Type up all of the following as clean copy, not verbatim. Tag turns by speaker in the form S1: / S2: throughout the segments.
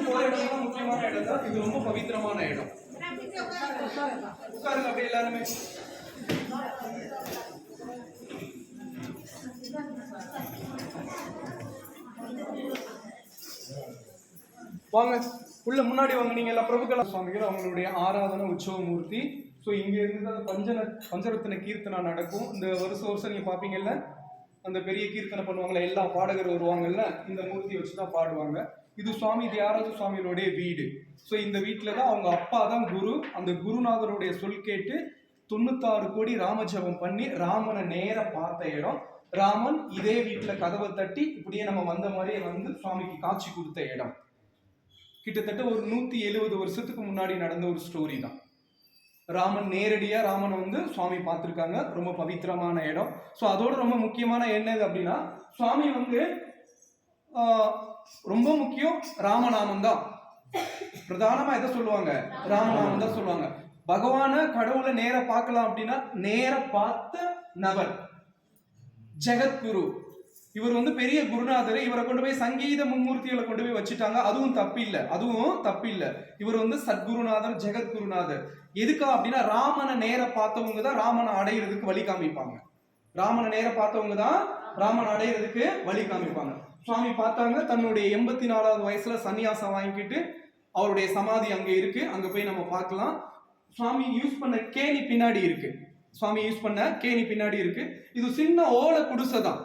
S1: போற இடம் முக்கியமான இடம் தான். இது ரொம்ப பவித்திரமான இடம். உட்காருங்க அப்படியே எல்லாருமே. வாங்க உள்ள முன்னாடி வாங்க. நீங்க எல்லாம் பிரபுக்கலா சுவாமிகள் அவங்களுடைய ஆராதனை உற்சவ மூர்த்தி. ஸோ இங்க இருந்து பஞ்சரத்ன கீர்த்தனா நடக்கும். இந்த வருஷம் நீங்க பாப்பீங்கல்ல, அந்த பெரிய கீர்த்தனை பண்ணுவாங்கல்ல, எல்லா பாடகர் வருவாங்கல்ல, இந்த மூர்த்தியை வச்சுதான் பாடுவாங்க. இது சுவாமி தியாகராஜ சுவாமிகளுடைய வீடு. ஸோ இந்த வீட்டுல தான் அவங்க அப்பா தான் குரு. அந்த குருநாதருடைய சொல் கேட்டு 96 கோடி ராமஜபம் பண்ணி ராமனை நேர பார்த்த இடம். ராமன் இதே வீட்டுல கதவை தட்டி இப்படியே நம்ம வந்த மாதிரியே வந்து சுவாமிக்கு காட்சி கொடுத்த இடம். கிட்டத்தட்ட ஒரு 170 வருஷத்துக்கு முன்னாடி நடந்த ஒரு ஸ்டோரி தான். ராமன் நேரடியா ராமனை வந்து சுவாமி பார்த்திருக்காங்க. ரொம்ப பவித்திரமான இடம். ஸோ அதோட ரொம்ப முக்கியமான என்னது அப்படின்னா, சுவாமி வந்து ரொம்ப முக்கியம் ராமநாமம் தான். பிரதானமா எதை சொல்லுவாங்க? ராமநாமம் தான் சொல்லுவாங்க. பகவான கடவுளை நேர பார்க்கலாம் அப்படின்னா நேர பார்த்த நபர் ஜெகத்குரு. இவர் வந்து பெரிய குருநாதர். இவரை கொண்டு போய் சங்கீத மும்மூர்த்திகளை கொண்டு போய் வச்சுட்டாங்க. அதுவும் தப்பில்லை. இவர் வந்து சத்குருநாதர், ஜெகத்குருநாதர். எதுக்கா அப்படின்னா, ராமனை நேர பார்த்தவங்க தான் ராமனை அடையிறதுக்கு வழி காமிப்பாங்க. ராமனை நேர பார்த்தவங்க தான் ராமனை அடையிறதுக்கு வழி காமிப்பாங்க. சுவாமி பார்த்தாங்க. தன்னுடைய 84வது வயசுல சன்னியாசம் வாங்கிக்கிட்டு அவருடைய சமாதி அங்க இருக்கு. அங்க போய் நம்ம பார்க்கலாம். சுவாமி யூஸ் பண்ண கேணி பின்னாடி இருக்கு. இது சின்ன ஓலை குடிசை தான்.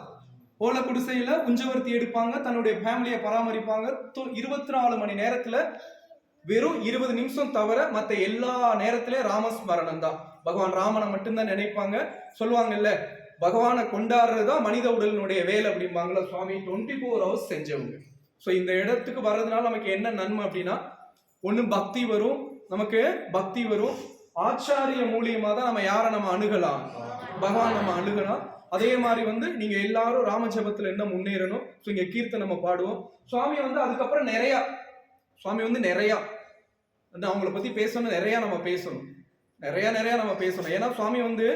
S1: ஓலை குடிசையில குஞ்சவர்த்தி எடுப்பாங்க, தன்னுடைய ஃபேமிலியை பராமரிப்பாங்க. 24 மணி நேரத்துல வெறும் 20 நிமிஷம் தவிர மற்ற எல்லா நேரத்திலயும் ராமஸ்மரணம் தான். பகவான் ராமனை மட்டும்தான் நினைப்பாங்க. சொல்லுவாங்கல்ல, பகவானை கொண்டாடுறதுதான் மனித உடலினுடைய வேலை அப்படிம்பாங்களா. சுவாமி 24 ஹவர்ஸ் செஞ்சவங்க. ஸோ இந்த இடத்துக்கு வர்றதுனால நமக்கு என்ன நன்மை அப்படின்னா, ஒண்ணு நமக்கு பக்தி வரும். ஆச்சாரிய மூலியமா தான் நம்ம யாரை நம்ம அணுகலாம், பகவான் நம்ம அணுகலாம். அதே மாதிரி வந்து நீங்க எல்லாரும் ராமஜபத்துல என்ன முன்னேறணும். ஸோ இங்க கீர்த்தனை நம்ம பாடுவோம். சுவாமி வந்து அதுக்கப்புறம் நிறைய அவங்கள பத்தி பேசணும். நிறைய நம்ம பேசணும். ஏன்னா சுவாமி வந்து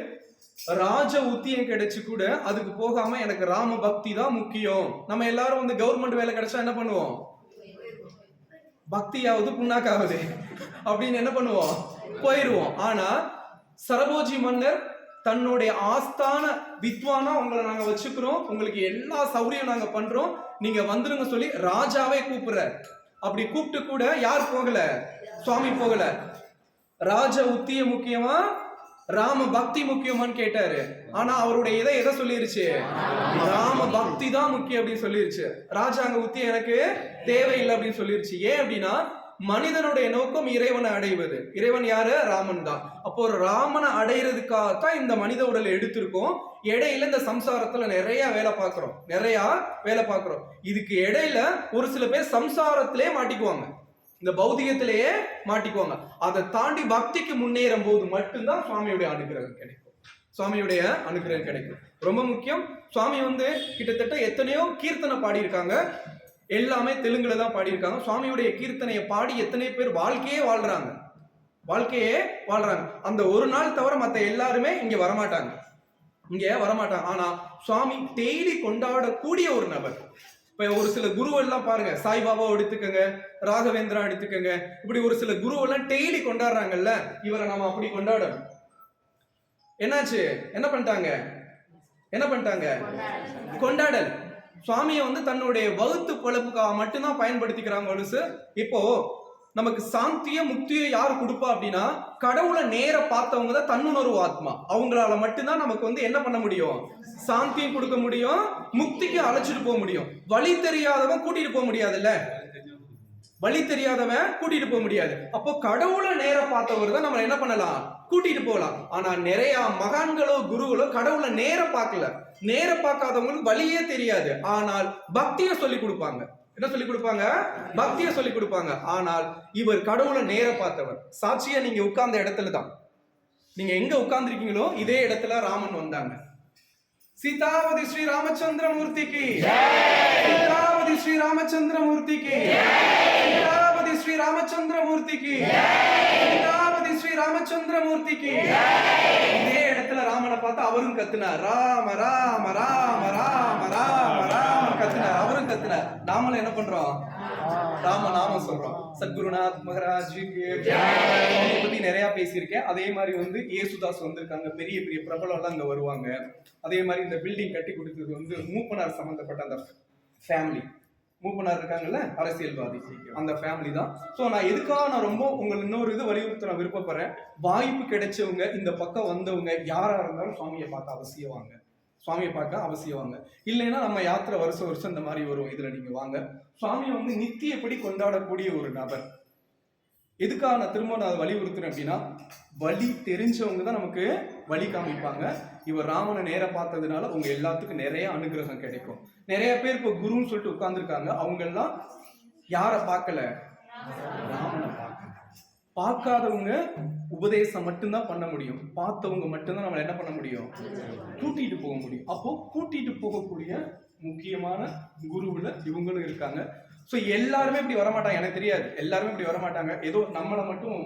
S1: ராஜ உத்தியம் கிடைச்சு கூட அதுக்கு போகாம எனக்கு ராம பக்தி தான் முக்கியம். நம்ம எல்லாரும் வந்து கவர்மெண்ட் வேலை கிடைச்சா என்ன பண்ணுவோம்? பக்தியாவது புண்ணாக்காவது அப்படின்னு என்ன பண்ணுவோம்? போயிருவோம். ஆனா சரபோஜி மன்னர் தன்னுடைய ஆஸ்தான வித்வானா உங்களை நாங்க வச்சுக்கிறோம், உங்களுக்கு எல்லா சௌரியம் நாங்க பண்றோம், நீங்க வந்துருங்க சொல்லி ராஜாவே கூப்பிடுற. அப்படி கூப்பிட்டு கூட யார் போகல? சுவாமி போகல. ராஜ உத்திய முக்கியமா, ராம பக்தி முக்கியமான்னு கேட்டாரு. ஆனா அவருடைய எதை சொல்லிருச்சு? ராம பக்தி தான் முக்கியம் அப்படின்னு சொல்லிருச்சு. ராஜாங்க உத்தி எனக்கு தேவையில்லை அப்படின்னு சொல்லிருச்சு. ஏன் அப்படின்னா, மனிதனுடைய நோக்கம் இறைவனை அடைவது. இறைவன் யாரு? ராமன் தான். அப்போ ராமனை அடையிறதுக்காகத்தான் இந்த மனித உடலை எடுத்திருக்கோம். இடையில இந்த சம்சாரத்துல நிறைய வேலை பார்க்கிறோம். இதுக்கு இடையில ஒரு சில பேர் சம்சாரத்திலே மாட்டிக்குவாங்க, இந்த பௌதிகத்திலேயே மாட்டிக்குவாங்க. அதை தாண்டி பக்திக்கு முன்னேறும் போது மட்டும்தான் சுவாமியுடைய அனுகிரகம் கிடைக்கும். ரொம்ப முக்கியம். சுவாமி வந்து கிட்டத்தட்ட எத்தனையோ கீர்த்தனை பாடியிருக்காங்க. எல்லாமே தெலுங்குல தான் பாடியிருக்காங்க. சுவாமியுடைய கீர்த்தனையை பாடி எத்தனை பேர் வாழ்க்கையே வாழ்றாங்க. அந்த ஒரு நாள் தவிர மற்ற எல்லாருமே இங்க வரமாட்டாங்க. ஆனா சுவாமி டெய்லி கொண்டாடக்கூடிய ஒரு நபர். இப்ப ஒரு சில குருவெல்லாம் பாருங்க, சாய்பாபா எடுத்துக்கங்க, ராகவேந்திரா எடுத்துக்கங்க, இப்படி ஒரு சில குருவெல்லாம் டெய்லி கொண்டாடுறாங்கல்ல. இவரை நாம அப்படி கொண்டாடணும். என்னாச்சு? என்ன பண்ணிட்டாங்க? கொண்டாடல். சுவாமியை வந்து தன்னுடைய வகுத்து பொழப்புக்காக மட்டும்தான் பயன்படுத்திக்கிறாங்க. இப்போ நமக்கு சாந்திய முக்தியை யாரு கொடுப்பா அப்படின்னா, கடவுளை நேர பார்த்தவங்க தான் தன்னுணர்வு ஆத்மா. அவங்களால மட்டும்தான் நமக்கு வந்து என்ன பண்ண முடியும்? சாந்தியும் கொடுக்க முடியும், முக்திக்கு அழைச்சிட்டு போக முடியும். வழி தெரியாதவன் கூட்டிட்டு போக முடியாது. அப்போ கடவுளை நேர பார்த்தவர் தான் நம்ம என்ன பண்ணலாம்? கூட்டிட்டு போகலாம். ஆனா நிறைய மகான்களோ குருகளோ கடவுளை நேர பார்க்காதவங்களுக்கு வழியே தெரியாது. ஆனால் பக்தியை சொல்லி கொடுப்பாங்க. என்ன சொல்லி கொடுப்பாங்க? பக்தியை சொல்லி கொடுப்பாங்க. ஆனால் இவர் கடவுளை நேர பார்த்தவர். சாட்சியா நீங்க உட்கார்ந்த இடத்துல தான், நீங்க எங்க உட்கார்ந்துருக்கீங்களோ இதே இடத்துல ராமன் வந்தாங்க. சீதாவதி ஸ்ரீ ராமச்சந்திர மூர்த்திக்கு, சீதாவதி ஸ்ரீ ராமச்சந்திர மூர்த்திக்கு, சீதாவதி ஸ்ரீ ராமச்சந்திர மூர்த்திக்கு, சீதாவதி ஸ்ரீ ராமச்சந்திரமூர்த்திக்கு. இதே இடத்துல ராமனை பார்த்து அவரும் கத்துனார், ராம ராம ராம ராம ராம ராம கத்துனார், அவரும் கத்துனார். நாமளும் என்ன பண்றோம்? ராம நாம சொல்றோம். சத்குருநாத் மகாராஜ் பத்தி நிறைய பேசியிருக்கேன். அதே மாதிரி வந்து ஏசுதாஸ் வந்திருக்காங்க, பெரிய பெரிய பிரபலம் எல்லாம் அங்க வருவாங்க. அதே மாதிரி இந்த பில்டிங் கட்டி கொடுத்தது வந்து மூப்பனார் சம்பந்தப்பட்ட அந்த ஃபேமிலி, மூப்பனார் இருக்காங்கல்ல அரசியல்வாதி, அந்த ஃபேமிலி தான். ஸோ நான் எதுக்காக நான் ரொம்ப உங்களுக்கு இன்னொரு இது வலியுறுத்த நான் விருப்பப்படுறேன். வாய்ப்பு கிடைச்சவங்க, இந்த பக்கம் வந்தவங்க யாரா இருந்தாலும் சுவாமியை பார்க்க அவசியம் வாங்க, சுவாமியை பார்க்க அவசியம் வாங்க. இல்லைன்னா நம்ம யாத்திரை வருஷம் வருஷம் இந்த மாதிரி வரும், இதுல நீங்க வாங்க. சுவாமியை வந்து நித்தியப்படி கொண்டாடக்கூடிய ஒரு நபர். எதுக்காக நான் திரும்ப நான் வலியுறுத்துறேன் அப்படின்னா, வழி தெரிஞ்சவங்க தான் நமக்கு வழி காமிப்பாங்க. இவர் ராமனை நேர பார்த்ததுனால உங்க எல்லாத்துக்கும் நிறைய அனுகிரகம் கிடைக்கும். நிறைய பேர் இப்போ குருன்னு சொல்லிட்டு உட்கார்ந்துருக்காங்க, அவங்க எல்லாம் யாரை பார்க்கல? ராமனை பார்க்கல. பார்க்காதவங்க உபதேசம் மட்டும்தான் பண்ண முடியும், பார்த்தவங்க மட்டும்தான் நம்மள என்ன பண்ண முடியும்? கூட்டிட்டு போக முடியும். அப்போ கூட்டிட்டு போகக்கூடிய முக்கியமான குருவுல இவங்களும் இருக்காங்க. ஸோ எல்லாருமே இப்படி வரமாட்டாங்க, எனக்கு தெரியாது, எல்லாருமே இப்படி வரமாட்டாங்க. ஏதோ நம்மளை மட்டும்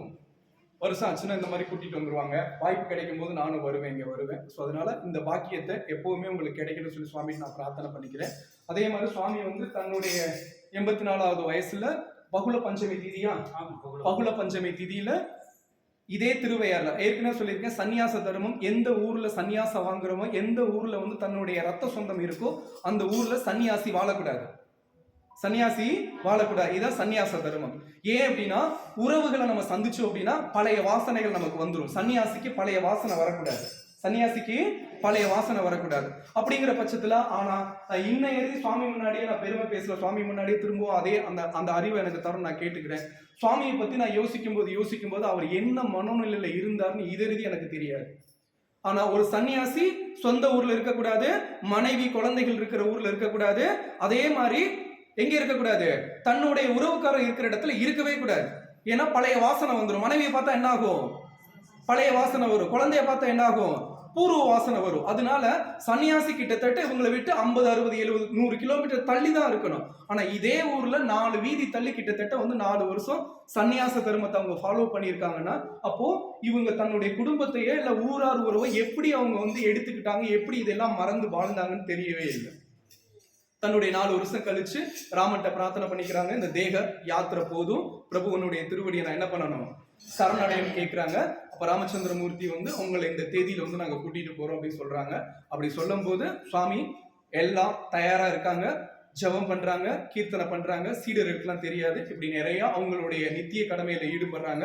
S1: வருஷம் ஆச்சுன்னா இந்த மாதிரி கூட்டிட்டு வந்துருவாங்க. வாய்ப்பு கிடைக்கும் போது நானும் வருவேன், இங்க வருவேன். ஸோ அதனால இந்த பாக்கியத்தை எப்பவுமே உங்களுக்கு கிடைக்கணும்னு சொல்லி சுவாமி நான் பிரார்த்தனை பண்ணிக்கிறேன். அதே மாதிரி சுவாமி வந்து தன்னுடைய 84வது வயசுல பகுல பஞ்சமி திதியா, பகுல பஞ்சமி திதியில இதே திருவையாறுல ஏற்கனவே சொல்லியிருக்கேன், சன்னியாச தர்மம். எந்த ஊர்ல சன்னியாசம் வாங்குறோமோ, எந்த ஊர்ல வந்து தன்னுடைய ரத்த சொந்தம் இருக்கோ அந்த ஊர்ல சன்னியாசி வாழக்கூடாது, சன்னியாசி வாழக்கூடாது. இதுதான் சன்னியாச தர்மம். ஏன் அப்படின்னா, உறவுகளை நம்ம சந்திச்சோம் அப்படின்னா பழைய வாசனைகள் நமக்கு வந்துடும். சன்னியாசிக்கு பழைய வாசனை வரக்கூடாது, சன்னியாசிக்கு பழைய வாசனை வரக்கூடாது. அப்படிங்கிற பட்சத்துல ஆனா இன்னைய சுவாமி முன்னாடியே நான் பெருமை பேசல, சுவாமி முன்னாடியே திரும்பவும் அதே அந்த அறிவை எனக்கு தர நான் கேட்டுக்கிறேன். சுவாமியை பத்தி நான் யோசிக்கும் போது அவர் என்ன மனோநிலையில இருந்தார்னு இதெழுதி எனக்கு தெரியாது. ஆனா ஒரு சன்னியாசி சொந்த ஊர்ல இருக்கக்கூடாது, மனைவி குழந்தைகள் இருக்கிற ஊர்ல இருக்கக்கூடாது, அதே மாதிரி எங்க இருக்கக்கூடாது? தன்னுடைய உறவுக்காரர் இருக்கிற இடத்துல இருக்கவே கூடாது. ஏன்னா பழைய வாசனை வந்துடும். மனைவியை பார்த்தா என்ன ஆகும்? பழைய வாசனை வரும். குழந்தைய பார்த்தா என்ன ஆகும்? பூர்வ வாசனை வரும். அதனால சன்னியாசி கிட்டத்தட்ட இவங்களை விட்டு 50, 60, 70, 100 கிலோமீட்டர் தள்ளி தான் இருக்கணும். ஆனா இதே ஊர்ல 4 வீதி தள்ளி கிட்டத்தட்ட வந்து 4 வருஷம் சன்னியாச தர்மத்தை அவங்க ஃபாலோ பண்ணியிருக்காங்கன்னா, அப்போ இவங்க தன்னுடைய குடும்பத்தையே இல்ல ஊரார் உறவை எப்படி அவங்க வந்து எடுத்துக்கிட்டாங்க, எப்படி இதெல்லாம் மறந்து வாழ்ந்தாங்கன்னு தெரியவே இல்லை. தன்னுடைய 4 வருஷம் கழிச்சு ராமன்ட்ட பிரார்த்தனை பண்ணிக்கிறாங்க, இந்த தேக யாத்திரை போதும், பிரபுவனுடைய திருவடியை நான் என்ன பண்ணணும், சரணடையும் கேட்கிறாங்க. அப்ப ராமச்சந்திரமூர்த்தி வந்து உங்களை இந்த தேதியில வந்து நாங்க கூட்டிட்டு போறோம் அப்படின்னு சொல்றாங்க. அப்படி சொல்லும் போது சுவாமி எல்லாம் தயாரா இருக்காங்க, ஜபம் பண்றாங்க, கீர்த்தனை பண்றாங்க. சீடர்களுக்கெல்லாம் தெரியாது, இப்படி நிறைய அவங்களுடைய நித்திய கடமையில ஈடுபடுறாங்க.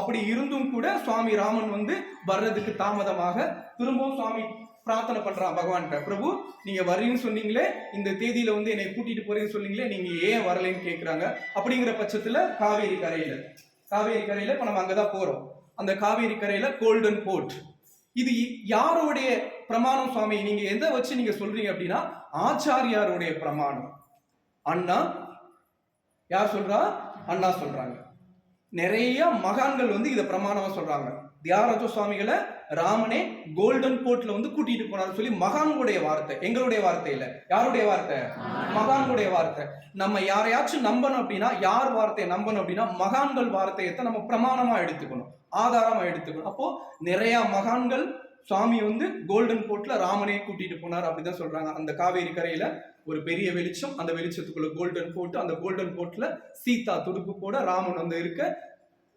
S1: அப்படி இருந்தும் கூட சுவாமி ராமன் வந்து வர்றதுக்கு தாமதமாக திரும்பவும் சுவாமி பிரார்த்தனை பண்றான் பகவான்கிட்ட, பிரபு நீங்க வரீங்கன்னு சொன்னீங்களே, இந்த தேதியில வந்து என்னை கூட்டிட்டு போறீங்கன்னு சொன்னீங்களே, நீங்க ஏன் வரலைன்னு கேட்கிறாங்க. அப்படிங்கிற பட்சத்துல காவேரி கரையில இப்ப நம்ம அங்கதான் போறோம். அந்த காவேரி கரையில கோல்டன் போர்ட், இது யாருடைய பிரமாணம் சுவாமி? நீங்க எதை வச்சு நீங்க சொல்றீங்க அப்படின்னா, ஆச்சாரியாருடைய பிரமாணம். அண்ணா யார் சொல்றா? அண்ணா சொல்றாங்க. நிறைய மகான்கள் வந்து இதை பிரமாணமா சொல்றாங்க. தியாகராஜ சுவாமிகளை ராமனே கோல்டன் போர்ட்ல வந்து கூட்டிட்டு போனார் சொல்லி மகான்களுடைய வார்த்தை, எங்களுடைய வார்த்தை இல்ல. யாருடைய வார்த்தை? மகான்களுடைய வார்த்தை. நம்ம யாரையாச்சும் நம்பணும் அப்படின்னா, யார் வார்த்தையை நம்பணும் அப்படின்னா, மகான்கள் வார்த்தையத்தை நம்ம பிரமாணமா எடுத்துக்கணும், ஆதாரமா எடுத்துக்கணும். அப்போ நிறைய மகான்கள் சுவாமி வந்து கோல்டன் போர்ட்ல ராமனே கூட்டிட்டு போனார் அப்படிதான் சொல்றாங்க. அந்த காவேரி கரையில ஒரு பெரிய வெளிச்சம், அந்த வெளிச்சத்துக்குள்ள கோல்டன் போர்ட், அந்த கோல்டன் போர்ட்ல சீதா துடுப்பு போட ராமன் வந்து இருக்க,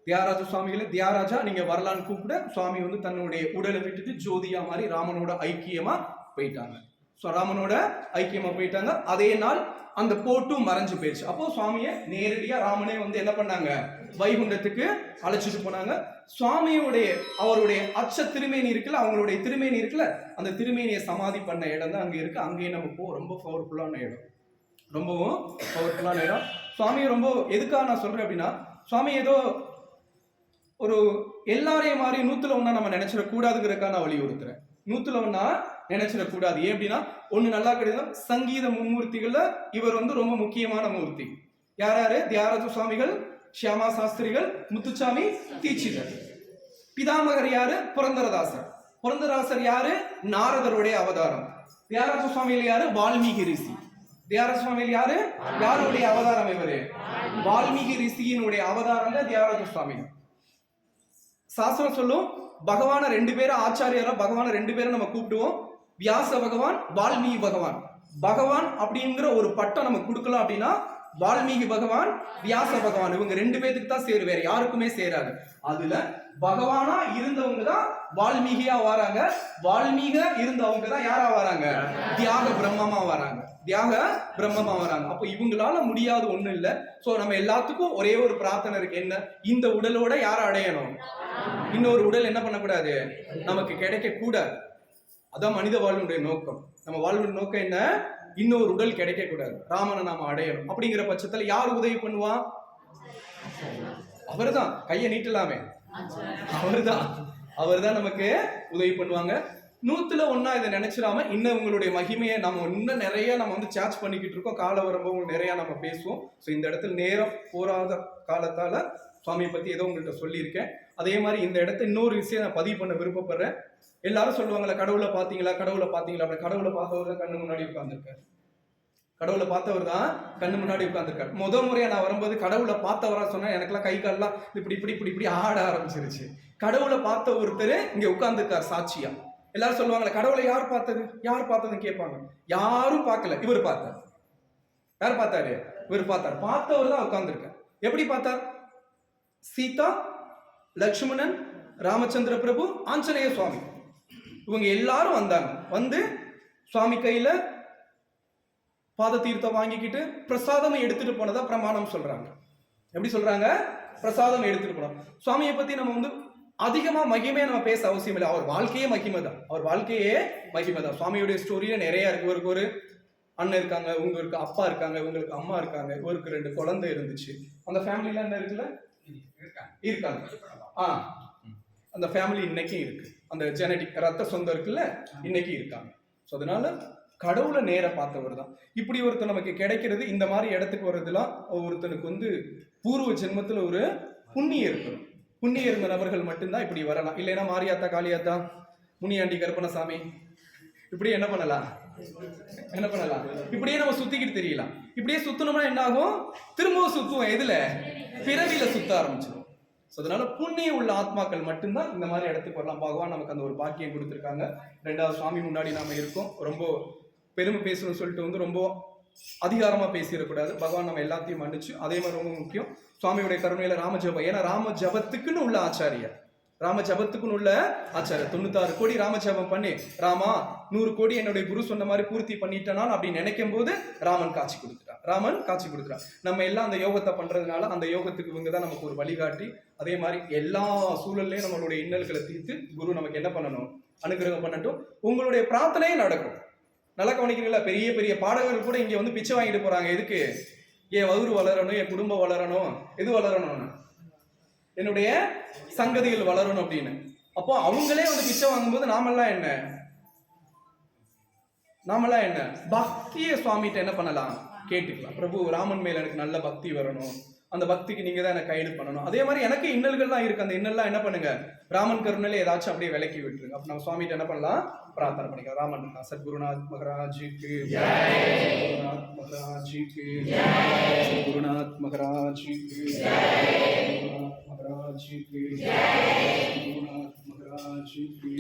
S1: தியாகராஜ சுவாமிகளை தியாகராஜா நீங்க வரலான்னு கூப்பிட சுவாமி வந்து தன்னுடைய உடலை விட்டுட்டு ஜோதியா மாதிரி ராமனோட ஐக்கியமா போயிட்டாங்க. ஸோ ராமனோட ஐக்கியமா போயிட்டாங்க. அதே நாள் அந்த போட்டும் மறைஞ்சு போயிடுச்சு. அப்போ சுவாமியை நேரடியா ராமனே வந்து என்ன பண்ணாங்க, வைகுண்டத்துக்கு அழைச்சிட்டு போனாங்க. சுவாமியோடைய அவருடைய அச்ச திருமேனி இருக்குல்ல, அவங்களுடைய திருமேனி இருக்குல்ல, அந்த திருமேனியை சமாதி பண்ண இடம் தான் அங்கே இருக்கு. அங்கேயே நம்ம ரொம்ப பவர்ஃபுல்லான இடம், ரொம்பவும் பவர்ஃபுல்லான இடம். சுவாமியை ரொம்ப எதுக்காக நான் சொல்றேன் அப்படின்னா, சுவாமி ஏதோ ஒரு எல்லாரையும் மாதிரி 100ல் 1 நம்ம நினைச்சிடக்கூடாதுங்கிறதுக்காக நான் வலியுறுத்துறேன். 100ல் 1 நினைச்சிடக்கூடாது. ஏன் அப்படின்னா, ஒண்ணு நல்லா கிடையாது, சங்கீத மும்மூர்த்திகள்ல இவர் வந்து ரொம்ப முக்கியமான மூர்த்தி. யாராரு? தியாகராஜ சுவாமிகள், ஷியாமா சாஸ்திரிகள், முத்துச்சாமி தீட்சிதர். பிதாமகர் யாரு? புரந்தரதாசர். புரந்தரதாசர் யாரு? நாரதருடைய அவதாரம். தியாகராஜ சுவாமிகள் யாரு? வால்மீகி ரிஷி. தியாகராஜ சுவாமிகள் யாரு? யாருடைய அவதாரம்? இவரு வால்மீகி ரிஷியினுடைய அவதாரம் தான் தியாகராஜ சுவாமிகள். சாஸ்திரம் சொல்லும் பகவான 2 பேரும் ஆச்சாரியரா பகவான 2 பேரும் நம்ம கூப்பிடுவோம். வியாச பகவான், வால்மீகி பகவான். பகவான் அப்படிங்கிற ஒரு பட்டம் நம்ம கொடுக்கலாம் அப்படின்னா வால்மீகி பகவான், வியாச பகவான் இவங்க 2 பேருக்கு தான் சேரும், வேற யாருக்குமே சேராது. அதுல பகவானா இருந்தவங்க தான் வால்மீகியா வராங்க, வால்மீகியா இருந்தவங்க தான் யாரா வராங்க, தியாக பிரம்மமா வராங்க, தியாக பிரம்மமா வராங்க. அப்ப இவங்களால முடியாது ஒண்ணும் இல்ல. சோ நம்ம எல்லாத்துக்கும் ஒரே ஒரு பிரார்த்தனை இருக்கு, என்ன, இந்த உடலோட யார அடையணும், இன்னொரு உடல் என்ன பண்ணக்கூடாது, நமக்கு கிடைக்க கூடாது. அதான் மனித வாழ்வுடைய நோக்கம். நம்ம வாழ்வுடைய நோக்கம் என்ன, இன்னொரு உடல் கிடைக்க கூடாது, ராமனை நாம அடையணும். அப்படிங்கிற பட்சத்துல யார் உதவி பண்ணுவா, அவர்தான். கையை நீட்டலாமே, அவர்தான் நமக்கு உதவி பண்ணுவாங்க. 100ல் 1 இதை நினைச்சிடாம இன்னும் உங்களுடைய மகிமையை நம்ம இன்னும் நிறைய நம்ம வந்து சார்ஜ் பண்ணிக்கிட்டு இருக்கோம். கால வரும்போது நிறைய நம்ம பேசுவோம். ஸோ இந்த இடத்துல நேரம் போராத காலத்தால சுவாமியை பத்தி ஏதோ உங்கள்கிட்ட சொல்லியிருக்கேன். அதே மாதிரி இந்த இடத்த இன்னொரு விஷயம் நான் பதிவு பண்ண விருப்பப்படுறேன். எல்லாரும் சொல்லுவாங்களா, கடவுளை பார்த்தீங்களா, கடவுளை பார்த்தீங்களா, அப்படி கடவுளை பார்த்தவர் தான் கண்ணு முன்னாடி உட்கார்ந்துருக்காரு. கடவுளை பார்த்தவர் தான் கண்ணு முன்னாடி உட்கார்ந்துருக்காரு. முதல் முறையா நான் வரும்போது கடவுளை பார்த்தவரா சொன்னா எனக்கெல்லாம் கை கால்லாம் இப்படி இப்படி இப்படி இப்படி ஆட ஆரம்பிச்சிருச்சு. கடவுளை பார்த்த ஒருத்தர் இங்க உட்கார்ந்துருக்கார் சாட்சியா. எல்லாரும் சொல்லுவாங்களா, கடவுளை யார் பார்த்தது, யார் பார்த்ததுன்னு கேட்பாங்க. யாரும் பார்க்கல, இவர் பார்த்தார். யார் பார்த்தாரு, இவர் பார்த்தார். பார்த்தவர் தான் உட்கார்ந்துருக்கார். எப்படி பார்த்தார், சீதா, லட்சுமணன், ராமச்சந்திர பிரபு, ஆஞ்சநேய சுவாமி இவங்க எல்லாரும் வந்தாங்க. வந்து சுவாமி கையில பாத தீர்த்தம் வாங்கிக்கிட்டு பிரசாதம் எடுத்துட்டு போனதா பிரமாணம் சொல்றாங்க. எப்படி சொல்றாங்க, பிரசாதம் எடுத்துட்டு போனோம். சுவாமியை பத்தி நம்ம வந்து அதிகமா மகிமையா நம்ம பேச அவசியம் இல்லை. அவர் வாழ்க்கையே மகிமை தான், அவர் வாழ்க்கையே மகிமை தான். சுவாமியுடைய ஸ்டோரியில நிறைய இருக்கு. இவருக்கு ஒரு அண்ணன் இருக்காங்க, உங்களுக்கு அப்பா இருக்காங்க, உங்களுக்கு அம்மா இருக்காங்க, இவருக்கு 2 குழந்தை இருந்துச்சு. அந்த ஃபேமிலில என்ன இருக்குல்ல, இருக்காங்க. அந்த ஃபேமிலி இன்னைக்கும் இருக்கு. அந்த ஜெனடிக் ரத்த சொந்தம் இருக்குல்ல, இன்னைக்கு இருக்காங்க. ஸோ அதனால கடவுளை நேர பார்த்தவர் தான். இப்படி ஒருத்தர் நமக்கு கிடைக்கிறது, இந்த மாதிரி இடத்துக்கு வர்றதுலாம் ஒருத்தனுக்கு வந்து பூர்வ ஜென்மத்துல ஒரு புண்ணியம் இருக்கணும். புண்ணியம் இருந்த நபர்கள் மட்டும்தான் இப்படி வரலாம். இல்லைன்னா மாரியாத்தா, காளியாத்தா, முனியாண்டி, கருப்பணசாமி இப்படி என்ன பண்ணலாம், இப்படியே நம்ம சுத்திக்கிட்டு தெரியலாம். இப்படியே சுத்தணும்னா என்ன ஆகும், திரும்பவும் சுத்துவோம், எதுல, பிறவியில சுத்த ஆரம்பிச்சிடும். அதனால புண்ணியம் உள்ள ஆத்மாக்கள் மட்டும்தான் இந்த மாதிரி இடத்துக்கு வரலாம். பகவான் நமக்கு அந்த ஒரு பாக்கியம் கொடுத்துருக்காங்க. 2வது சுவாமி முன்னாடி நாம இருக்கோம். ரொம்ப பெருமை பேசணும்னு சொல்லிட்டு வந்து ரொம்ப அதிகாரமா பேசிடக்கூடாது. பகவான் நம்ம எல்லாத்தையும் மன்னிச்சு, அதே மாதிரி ரொம்ப முக்கியம் சுவாமியுடைய கருணையில ராம ஜபம். ஏன்னா ராம ஜபத்துக்குன்னு உள்ள ஆச்சாரியர், ராம ஜபத்துக்குன்னு உள்ள ஆச்சாரியர் 96 கோடி ராம ஜபம் பண்ணி, ராமா 100 கோடி என்னுடைய குரு சொன்ன மாதிரி பூர்த்தி பண்ணிட்டேனான் அப்படின்னு நினைக்கும் போது ராமன் காட்சி கொடுத்துட்டான். நம்ம எல்லாம் அந்த யோகத்தை பண்றதுனால அந்த யோகத்துக்கு இவங்க தான் நமக்கு ஒரு வழிகாட்டி. அதே மாதிரி எல்லா சூழல்லையும் நம்மளுடைய இன்னல்களை தீர்த்து குரு நமக்கு என்ன பண்ணணும், அனுகிரகம் பண்ணட்டும். உங்களுடைய பிரார்த்தனையும் நடக்கும். நல்லா கவனிக்கிறீங்களா, பெரிய பெரிய பாடகர்கள் கூட இங்க வந்து பிச்சை வாங்கிட்டு போறாங்க. எதுக்கு, என் வகுறு வளரணும், என் குடும்பம் வளரணும், எது வளரணும்னு, என்னுடைய சங்கதிகள் வளரணும் அப்படின்னு. அப்போ அவங்களே வந்து பிச்சை வாங்கும்போது நாமெல்லாம் என்ன பக்திய சுவாமிகிட்ட என்ன பண்ணலாம், கேட்டுக்கலாம். பிரபு ராமன் மேல எனக்கு நல்ல பக்தி வரணும், அந்த பக்திக்கு நீங்க தான் எனக்கு கைடு பண்ணணும். அதே மாதிரி எனக்கு இன்னல்கள்லாம் இருக்கு, அந்த இன்னல்லாம் என்ன பண்ணுங்க, ராமன் கருணையில ஏதாச்சும் அப்படியே விலக்கி விட்டுருங்க. அப்ப நம்ம சுவாமிகிட்ட என்ன பண்ணலாம், பிரார்த்தனை பண்ணிக்கலாம். ராமன் சத்குருநாத் மகாராஜுக்கு, சத்குருநாத் மகாராஜுக்கு, சத்குருநாத் மகாராஜுக்கு, சத்குருநாத் மகாராஜுக்கு, சத்குருநாத் மகாராஜுக்கு.